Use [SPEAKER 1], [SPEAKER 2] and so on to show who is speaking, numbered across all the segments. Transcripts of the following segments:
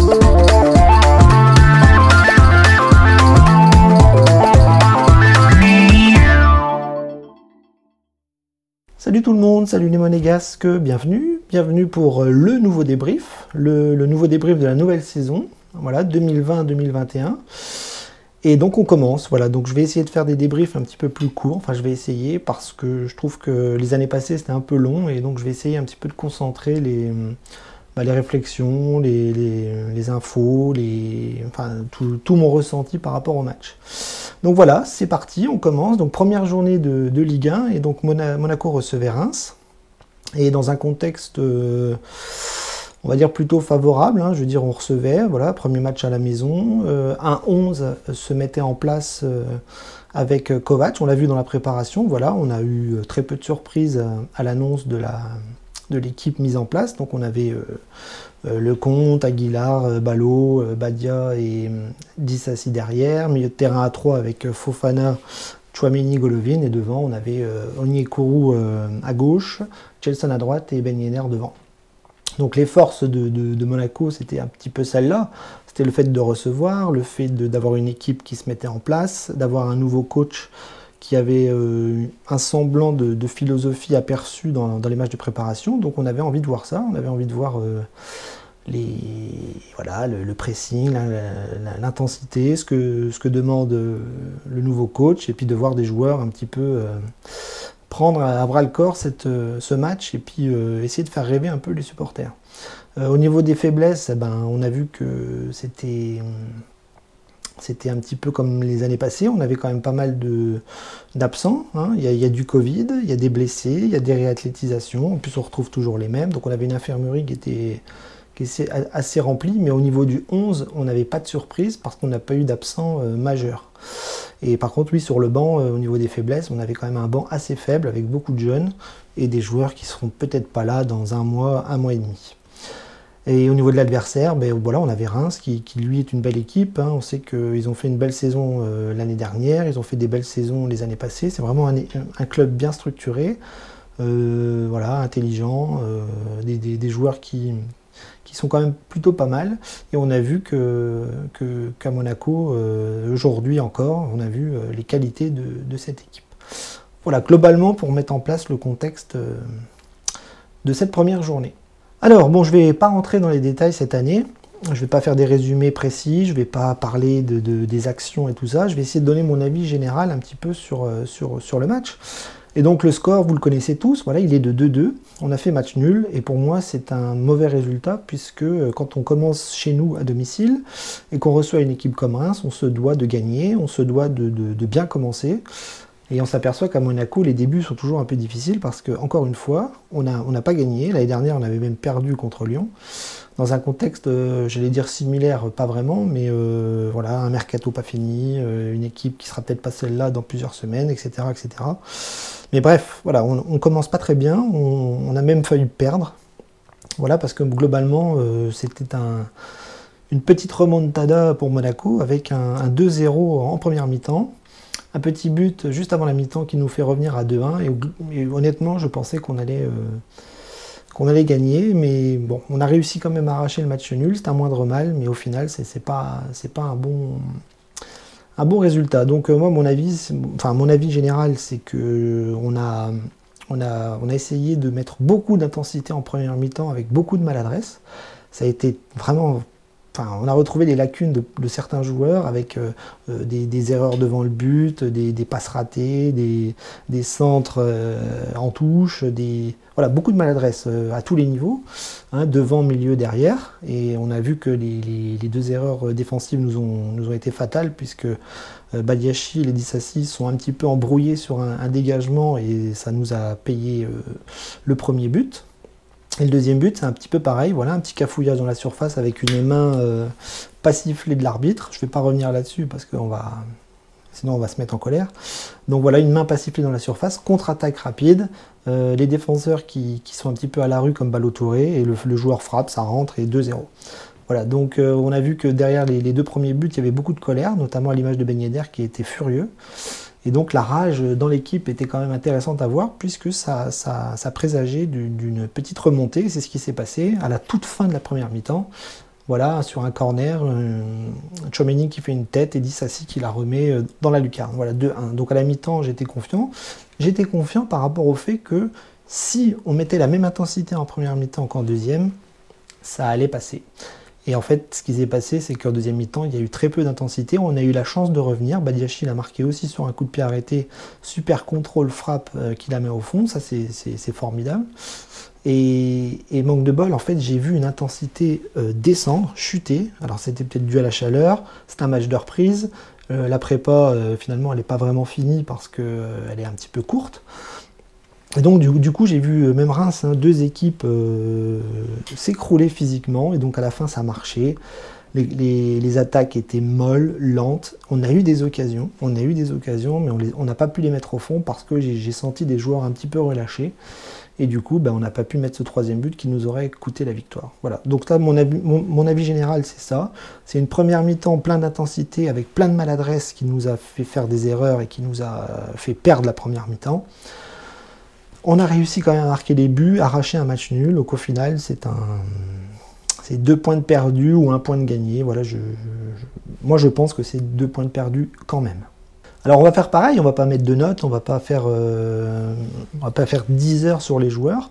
[SPEAKER 1] Salut tout le monde, salut les monégasques, bienvenue pour le nouveau débrief, le nouveau débrief de la nouvelle saison, voilà, 2020-2021. Et donc on commence, voilà, donc je vais essayer de faire des débriefs un petit peu plus courts, enfin je vais essayer parce que je trouve que les années passées c'était un peu long, et donc je vais essayer un petit peu de concentrer les réflexions, les infos, enfin, tout mon ressenti par rapport au match. Donc voilà, c'est parti, on commence. Donc première journée de Ligue 1, et donc Monaco recevait Reims. Et dans un contexte, on va dire plutôt favorable, hein, je veux dire on recevait, voilà, premier match à la maison. Un 11 se mettait en place avec Kovac, on l'a vu dans la préparation, voilà, on a eu très peu de surprises à l'annonce de l'équipe mise en place. Donc on avait Lecomte, Aguilar, Ballot, Badia et Disasi derrière, milieu de terrain à 3 avec Fofana, Tchouaméni, Golovin, et devant on avait Onyekuru à gauche, Chelsea à droite et Ben Yedder devant. Donc les forces de Monaco, c'était un petit peu celle-là, c'était le fait de recevoir, le fait d'avoir une équipe qui se mettait en place, d'avoir un nouveau coach qui avait un semblant de philosophie aperçue dans les matchs de préparation. Donc on avait envie de voir ça, on avait envie de voir le pressing, l'intensité, ce que demande le nouveau coach, et puis de voir des joueurs un petit peu prendre à bras le corps ce match, et puis essayer de faire rêver un peu les supporters. Au niveau des faiblesses, on a vu que c'était un petit peu comme les années passées, on avait quand même pas mal d'absents, hein. Il y a du Covid, il y a des blessés, il y a des réathlétisations, en plus on retrouve toujours les mêmes, donc on avait une infirmerie qui était assez remplie, mais au niveau du 11, on n'avait pas de surprise parce qu'on n'a pas eu d'absents majeurs. Et par contre, oui, sur le banc, au niveau des faiblesses, on avait quand même un banc assez faible avec beaucoup de jeunes et des joueurs qui seront peut-être pas là dans un mois et demi. Et au niveau de l'adversaire, voilà, on avait Reims qui lui est une belle équipe, hein. On sait qu'ils ont fait une belle saison l'année dernière, ils ont fait des belles saisons les années passées. C'est vraiment un club bien structuré, voilà, intelligent, des joueurs qui sont quand même plutôt pas mal. Et on a vu qu'à Monaco, aujourd'hui encore, on a vu les qualités de cette équipe. Voilà, globalement, pour mettre en place le contexte de cette première journée. Alors, bon, je ne vais pas rentrer dans les détails cette année, je ne vais pas faire des résumés précis, je ne vais pas parler des actions et tout ça, je vais essayer de donner mon avis général un petit peu sur le match. Et donc le score, vous le connaissez tous, voilà, il est de 2-2, on a fait match nul, et pour moi c'est un mauvais résultat, puisque quand on commence chez nous à domicile, et qu'on reçoit une équipe comme Reims, on se doit de gagner, on se doit de bien commencer. Et on s'aperçoit qu'à Monaco, les débuts sont toujours un peu difficiles parce que, encore une fois, on n'a pas gagné. L'année dernière, on avait même perdu contre Lyon. Dans un contexte, j'allais dire similaire, pas vraiment, mais voilà, un mercato pas fini, une équipe qui sera peut-être pas celle-là dans plusieurs semaines, etc., etc. Mais bref, voilà, on commence pas très bien, on a même failli perdre. Voilà, parce que globalement, c'était une petite remontada pour Monaco avec un 2-0 en première mi-temps. Un petit but juste avant la mi-temps qui nous fait revenir à 2-1. Et honnêtement, je pensais qu'on allait gagner. Mais bon, on a réussi quand même à arracher le match nul. C'est un moindre mal, mais au final, c'est pas un bon résultat. Donc moi, mon avis général, c'est que on a essayé de mettre beaucoup d'intensité en première mi-temps avec beaucoup de maladresse. Ça a été vraiment... Enfin, on a retrouvé les lacunes de certains joueurs avec des erreurs devant le but, des passes ratées, des centres en touche, voilà, beaucoup de maladresse à tous les niveaux, hein, devant, milieu, derrière. Et on a vu que les deux erreurs défensives nous ont été fatales, puisque Badiachil et Disasi sont un petit peu embrouillés sur un dégagement, et ça nous a payé le premier but. Et le deuxième but, c'est un petit peu pareil, voilà, un petit cafouillage dans la surface avec une main pas sifflée de l'arbitre. Je ne vais pas revenir là-dessus parce que sinon on va se mettre en colère. Donc voilà, une main pas sifflée dans la surface, contre-attaque rapide, les défenseurs qui sont un petit peu à la rue comme Balotouré, et le joueur frappe, ça rentre, et 2-0. Voilà, donc on a vu que derrière les deux premiers buts, il y avait beaucoup de colère, notamment à l'image de Ben Yedder qui était furieux. Et donc la rage dans l'équipe était quand même intéressante à voir, puisque ça présageait d'une petite remontée. C'est ce qui s'est passé à la toute fin de la première mi-temps. Voilà, sur un corner, Tchouaméni qui fait une tête et Disasi qui la remet dans la lucarne. Voilà, 2-1. Donc à la mi-temps, j'étais confiant. J'étais confiant par rapport au fait que si on mettait la même intensité en première mi-temps qu'en deuxième, ça allait passer. Et en fait, ce qui s'est passé, c'est qu'en deuxième mi-temps, il y a eu très peu d'intensité. On a eu la chance de revenir. Badiachil a marqué aussi sur un coup de pied arrêté. Super contrôle, frappe qui la met au fond. Ça, c'est formidable. Et manque de bol, en fait, j'ai vu une intensité descendre, chuter. Alors, c'était peut-être dû à la chaleur. C'est un match de reprise. La prépa, finalement, elle n'est pas vraiment finie parce qu'elle est un petit peu courte. Et donc du coup j'ai vu même Reims, hein, deux équipes s'écrouler physiquement, et donc à la fin ça marchait. Les attaques étaient molles, lentes. On a eu des occasions, mais on n'a pas pu les mettre au fond parce que j'ai senti des joueurs un petit peu relâchés. Et du coup, on n'a pas pu mettre ce troisième but qui nous aurait coûté la victoire. Voilà. Donc là, mon avis général, c'est ça. C'est une première mi-temps plein d'intensité, avec plein de maladresse qui nous a fait faire des erreurs et qui nous a fait perdre la première mi-temps. On a réussi quand même à marquer des buts, arracher un match nul. Donc au final, c'est 2 points de perdus ou 1 point de gagné. Voilà, moi je pense que c'est 2 points de perdus quand même. Alors on va faire pareil, on va pas mettre de notes, on va pas faire 10 heures sur les joueurs,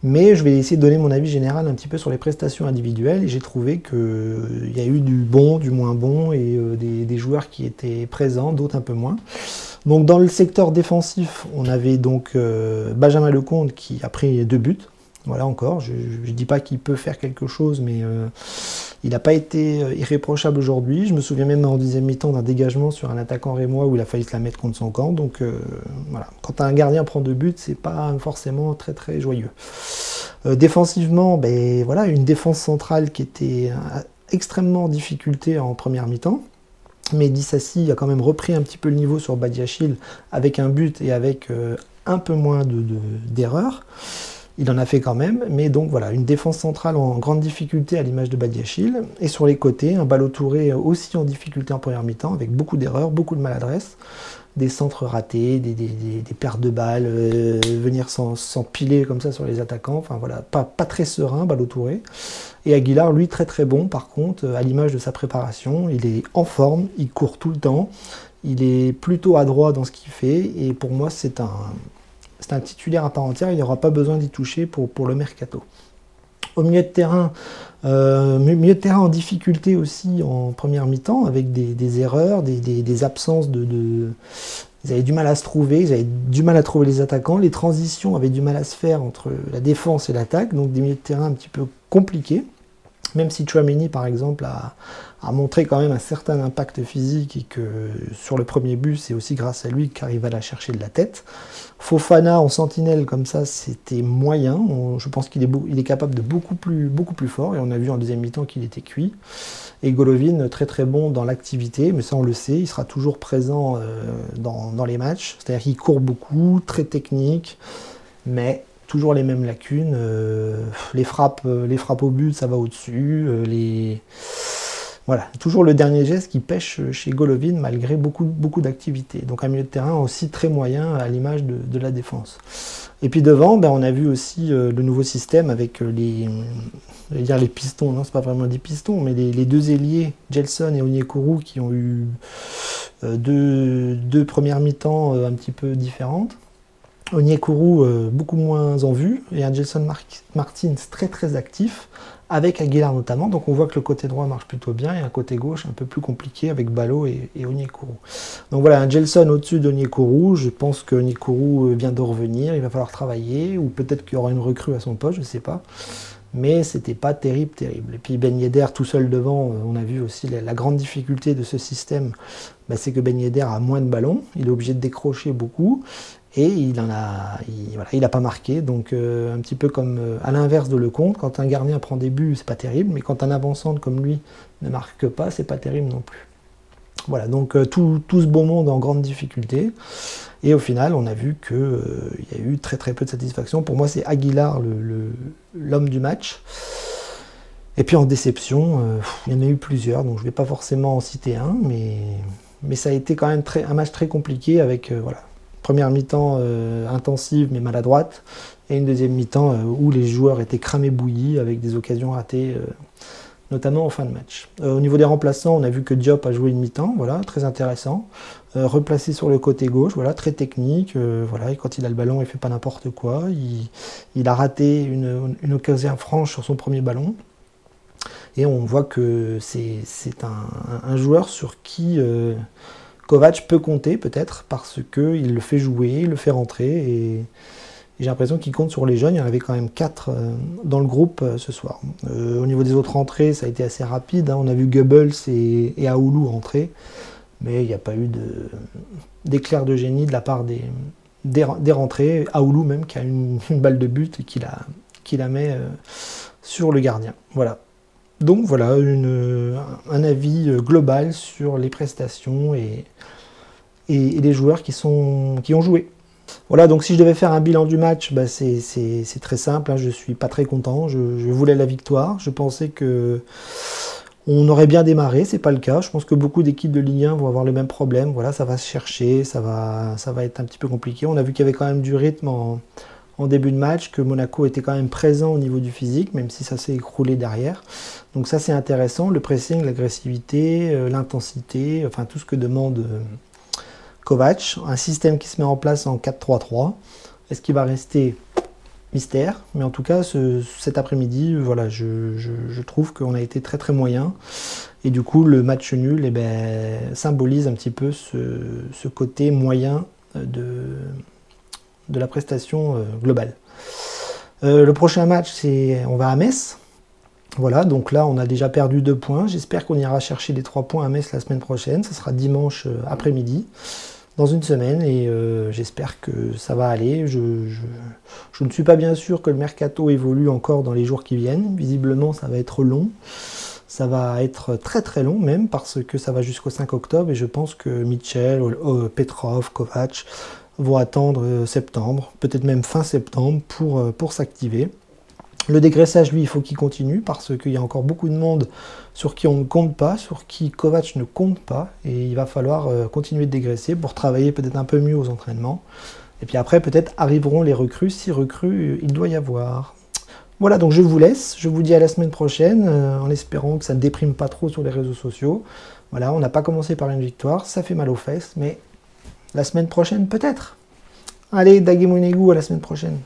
[SPEAKER 1] mais je vais essayer de donner mon avis général un petit peu sur les prestations individuelles, et j'ai trouvé qu'il y a eu du bon, du moins bon, et des joueurs qui étaient présents, d'autres un peu moins. Donc dans le secteur défensif, on avait donc Benjamin Lecomte qui a pris 2 buts. Voilà, encore, je ne dis pas qu'il peut faire quelque chose, mais il n'a pas été irréprochable aujourd'hui. Je me souviens même en deuxième mi-temps d'un dégagement sur un attaquant rémois où il a failli se la mettre contre son camp. Donc voilà, quand un gardien prend 2 buts, c'est pas forcément très très joyeux. Défensivement, voilà, une défense centrale qui était extrêmement en difficulté en première mi-temps. Mais Disasi a quand même repris un petit peu le niveau sur Badiachil avec un but et avec un peu moins d'erreurs. Il en a fait quand même, mais donc voilà, une défense centrale en grande difficulté à l'image de Badiachil. Et sur les côtés, un Ballo Touré aussi en difficulté en première mi-temps, avec beaucoup d'erreurs, beaucoup de maladresse, des centres ratés, des pertes de balles, venir s'empiler comme ça sur les attaquants. Enfin voilà, pas très serein, Ballo Touré. Et Aguilar, lui, très très bon, par contre, à l'image de sa préparation. Il est en forme, il court tout le temps, il est plutôt adroit dans ce qu'il fait, et pour moi, c'est un titulaire à part entière, il n'y aura pas besoin d'y toucher pour le mercato. Au milieu de terrain en difficulté aussi en première mi-temps, avec des erreurs, des absences Ils avaient du mal à se trouver, ils avaient du mal à trouver les attaquants, les transitions avaient du mal à se faire entre la défense et l'attaque, donc des milieux de terrain un petit peu compliqués. Même si Tchouaméni, par exemple, a montré quand même un certain impact physique, et que sur le premier but, c'est aussi grâce à lui qu'arrive à la chercher de la tête. Fofana en sentinelle comme ça, c'était moyen. Je pense qu'il est capable de beaucoup plus fort, et on a vu en deuxième mi-temps qu'il était cuit. Et Golovin, très très bon dans l'activité, mais ça on le sait, il sera toujours présent dans les matchs. C'est-à-dire qu'il court beaucoup, très technique, mais toujours les mêmes lacunes, les frappes au but, ça va au-dessus, voilà, toujours le dernier geste qui pêche chez Golovin malgré beaucoup d'activité. Donc un milieu de terrain aussi très moyen à l'image de la défense. Et puis devant, on a vu aussi le nouveau système avec les pistons, non c'est pas vraiment des pistons, mais les deux ailiers, Gelson et Onyekuru, qui ont eu deux premières mi-temps un petit peu différentes. Onyekuru beaucoup moins en vue, et un Gelson Martins très très actif, avec Aguilar notamment, donc on voit que le côté droit marche plutôt bien, et un côté gauche un peu plus compliqué avec Ballo et Onyekuru. Donc voilà, un Gelson au-dessus d'Onyekuru, je pense que Onyekuru vient de revenir, il va falloir travailler, ou peut-être qu'il y aura une recrue à son poste, je ne sais pas, mais c'était pas terrible. Et puis Ben Yedder tout seul devant, on a vu aussi la grande difficulté de ce système, c'est que Ben Yedder a moins de ballons, il est obligé de décrocher beaucoup, et il n'a pas marqué, donc un petit peu comme à l'inverse de Lecomte, quand un gardien prend des buts, c'est pas terrible, mais quand un avançant comme lui ne marque pas, c'est pas terrible non plus. Voilà, donc tout ce beau monde en grande difficulté, et au final, on a vu qu'il y a eu très très peu de satisfaction. Pour moi, c'est Aguilar l'homme du match. Et puis en déception, il y en a eu plusieurs, donc je ne vais pas forcément en citer un, mais ça a été quand même un match très compliqué avec, voilà, première mi-temps intensive mais maladroite, et une deuxième mi-temps où les joueurs étaient cramés bouillis avec des occasions ratées notamment en fin de match. Au niveau des remplaçants, on a vu que Diop a joué une mi-temps, voilà, très intéressant. Replacé sur le côté gauche, voilà, très technique, voilà, et quand il a le ballon, il fait pas n'importe quoi. Il a raté une occasion franche sur son premier ballon. Et on voit que c'est un joueur sur qui Kovac peut compter peut-être, parce qu'il le fait jouer, il le fait rentrer, et j'ai l'impression qu'il compte sur les jeunes. Il y en avait quand même 4 dans le groupe ce soir. Au niveau des autres rentrées, ça a été assez rapide, hein. On a vu Goebbels et Aoulou rentrer, mais il n'y a pas eu d'éclair de génie de la part des rentrées. Aoulou même qui a une balle de but et qui la met sur le gardien. Voilà. Donc voilà, un avis global sur les prestations et les joueurs qui ont joué. Voilà, donc si je devais faire un bilan du match, bah c'est très simple, hein, je ne suis pas très content, je voulais la victoire, je pensais que on aurait bien démarré, c'est pas le cas, je pense que beaucoup d'équipes de Ligue 1 vont avoir le même problème, voilà, ça va se chercher, ça va être un petit peu compliqué. On a vu qu'il y avait quand même du rythme en début de match, que Monaco était quand même présent au niveau du physique, même si ça s'est écroulé derrière. Donc ça c'est intéressant, le pressing, l'agressivité, l'intensité, enfin tout ce que demande Kovac, un système qui se met en place en 4-3-3. Est-ce qu'il va rester? Mystère, mais en tout cas cet après-midi, voilà, je trouve qu'on a été très très moyen, et du coup le match nul symbolise un petit peu ce côté moyen de la prestation globale. Le prochain match, on va à Metz. Voilà, donc là on a déjà perdu 2 points. J'espère qu'on ira chercher les 3 points à Metz la semaine prochaine. Ce sera dimanche après-midi, dans une semaine, et j'espère que ça va aller. Je ne suis pas bien sûr que le mercato évolue encore dans les jours qui viennent. Visiblement ça va être long. Ça va être très très long même, parce que ça va jusqu'au 5 octobre, et je pense que Mitchell, Petrov, Kovac vont attendre septembre, peut-être même fin septembre pour s'activer. Le dégraissage, lui, il faut qu'il continue, parce qu'il y a encore beaucoup de monde sur qui on ne compte pas, sur qui Kovac ne compte pas, et il va falloir continuer de dégraisser pour travailler peut-être un peu mieux aux entraînements. Et puis après, peut-être arriveront les recrues, si recrues il doit y avoir. Voilà, donc je vous laisse, je vous dis à la semaine prochaine, en espérant que ça ne déprime pas trop sur les réseaux sociaux. Voilà, on n'a pas commencé par une victoire, ça fait mal aux fesses, mais la semaine prochaine peut-être. Allez, Dagemonegu, à la semaine prochaine.